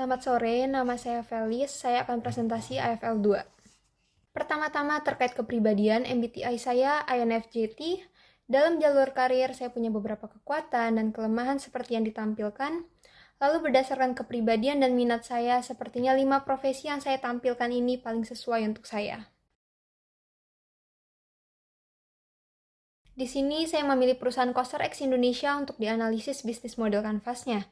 Selamat sore, nama saya Felis. Saya akan presentasi AFL 2. Pertama-tama terkait kepribadian MBTI saya INFJT. Dalam jalur karir, saya punya beberapa kekuatan dan kelemahan seperti yang ditampilkan. Lalu berdasarkan kepribadian dan minat saya, sepertinya 5 profesi yang saya tampilkan ini paling sesuai untuk saya. Di sini saya memilih perusahaan COSRX Indonesia untuk dianalisis bisnis model kanvasnya.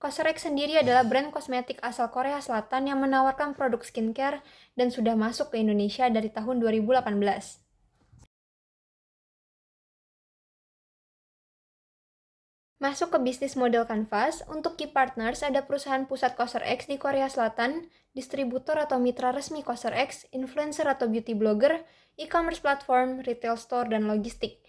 COSRX sendiri adalah brand kosmetik asal Korea Selatan yang menawarkan produk skincare dan sudah masuk ke Indonesia dari tahun 2018. Masuk ke bisnis model kanvas, untuk key partners ada perusahaan pusat COSRX di Korea Selatan, distributor atau mitra resmi COSRX, influencer atau beauty blogger, e-commerce platform, retail store, dan logistik.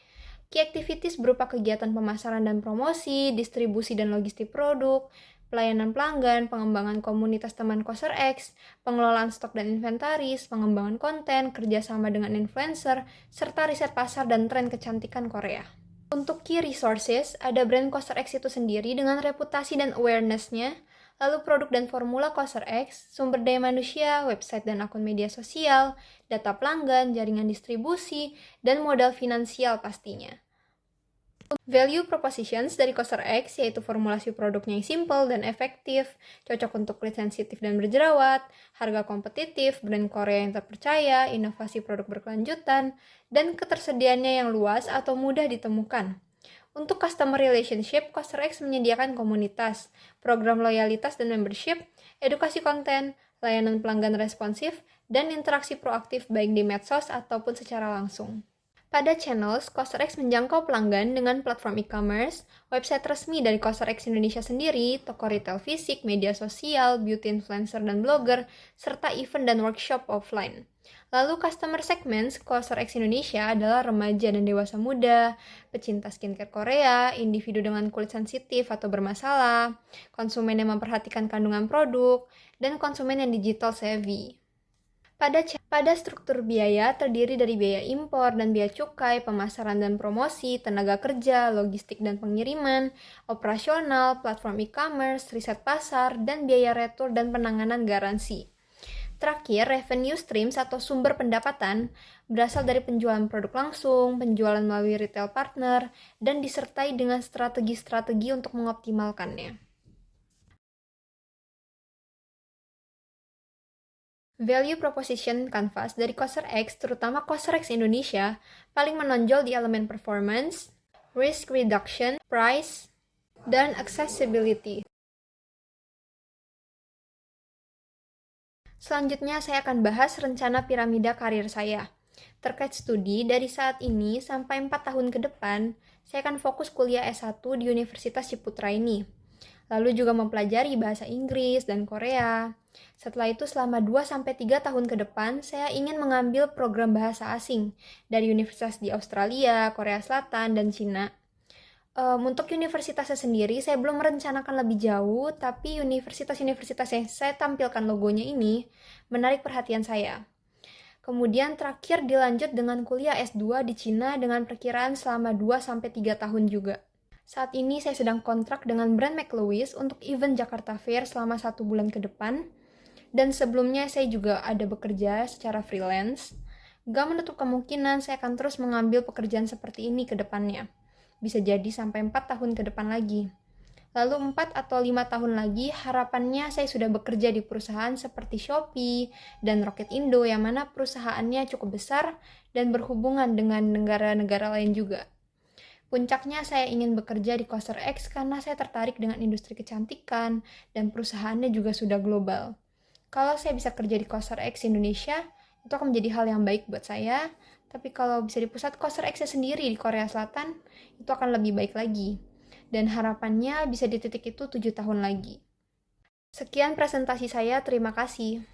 Key activities berupa kegiatan pemasaran dan promosi, distribusi dan logistik produk, pelayanan pelanggan, pengembangan komunitas teman COSRX, pengelolaan stok dan inventaris, pengembangan konten, kerjasama dengan influencer, serta riset pasar dan tren kecantikan Korea. Untuk key resources, ada brand COSRX itu sendiri dengan reputasi dan awareness-nya, lalu produk dan formula COSRX, sumber daya manusia, website dan akun media sosial, data pelanggan, jaringan distribusi, dan modal finansial pastinya. Value propositions dari COSRX yaitu formulasi produknya yang simple dan efektif, cocok untuk kulit sensitif dan berjerawat, harga kompetitif, brand Korea yang terpercaya, inovasi produk berkelanjutan, dan ketersediaannya yang luas atau mudah ditemukan. Untuk customer relationship, COSRX menyediakan komunitas, program loyalitas dan membership, edukasi konten, layanan pelanggan responsif, dan interaksi proaktif baik di medsos ataupun secara langsung. Pada channels, COSRX menjangkau pelanggan dengan platform e-commerce, website resmi dari COSRX Indonesia sendiri, toko retail fisik, media sosial, beauty influencer dan blogger, serta event dan workshop offline. Lalu customer segments COSRX Indonesia adalah remaja dan dewasa muda, pecinta skincare Korea, individu dengan kulit sensitif atau bermasalah, konsumen yang memperhatikan kandungan produk, dan konsumen yang digital savvy. Pada struktur biaya terdiri dari biaya impor dan biaya cukai, pemasaran dan promosi, tenaga kerja, logistik dan pengiriman, operasional, platform e-commerce, riset pasar, dan biaya retur dan penanganan garansi. Terakhir, revenue streams atau sumber pendapatan berasal dari penjualan produk langsung, penjualan melalui retail partner, dan disertai dengan strategi-strategi untuk mengoptimalkannya. Value proposition canvas dari COSRX, terutama COSRX Indonesia, paling menonjol di elemen performance, risk reduction, price, dan accessibility. Selanjutnya, saya akan bahas rencana piramida karir saya. Terkait studi, dari saat ini sampai 4 tahun ke depan, saya akan fokus kuliah S1 di Universitas Ciputra ini. Lalu juga mempelajari bahasa Inggris dan Korea. Setelah itu selama 2-3 tahun ke depan, saya ingin mengambil program bahasa asing dari universitas di Australia, Korea Selatan, dan Cina. Untuk universitasnya sendiri, saya belum merencanakan lebih jauh, tapi universitas-universitas yang saya tampilkan logonya ini menarik perhatian saya. Kemudian terakhir dilanjut dengan kuliah S2 di Cina dengan perkiraan selama 2-3 tahun juga. Saat ini saya sedang kontrak dengan brand McLewis untuk event Jakarta Fair selama 1 bulan ke depan. Dan sebelumnya saya juga ada bekerja secara freelance. Gak menutup kemungkinan saya akan terus mengambil pekerjaan seperti ini ke depannya. Bisa jadi sampai 4 tahun ke depan lagi. Lalu 4 atau 5 tahun lagi harapannya saya sudah bekerja di perusahaan seperti Shopee dan Rocket Indo yang mana perusahaannya cukup besar dan berhubungan dengan negara-negara lain juga. Puncaknya saya ingin bekerja di COSRX karena saya tertarik dengan industri kecantikan dan perusahaannya juga sudah global. Kalau saya bisa kerja di COSRX Indonesia, itu akan menjadi hal yang baik buat saya. Tapi kalau bisa di pusat COSRX sendiri di Korea Selatan, itu akan lebih baik lagi. Dan harapannya bisa di titik itu 7 tahun lagi. Sekian presentasi saya, terima kasih.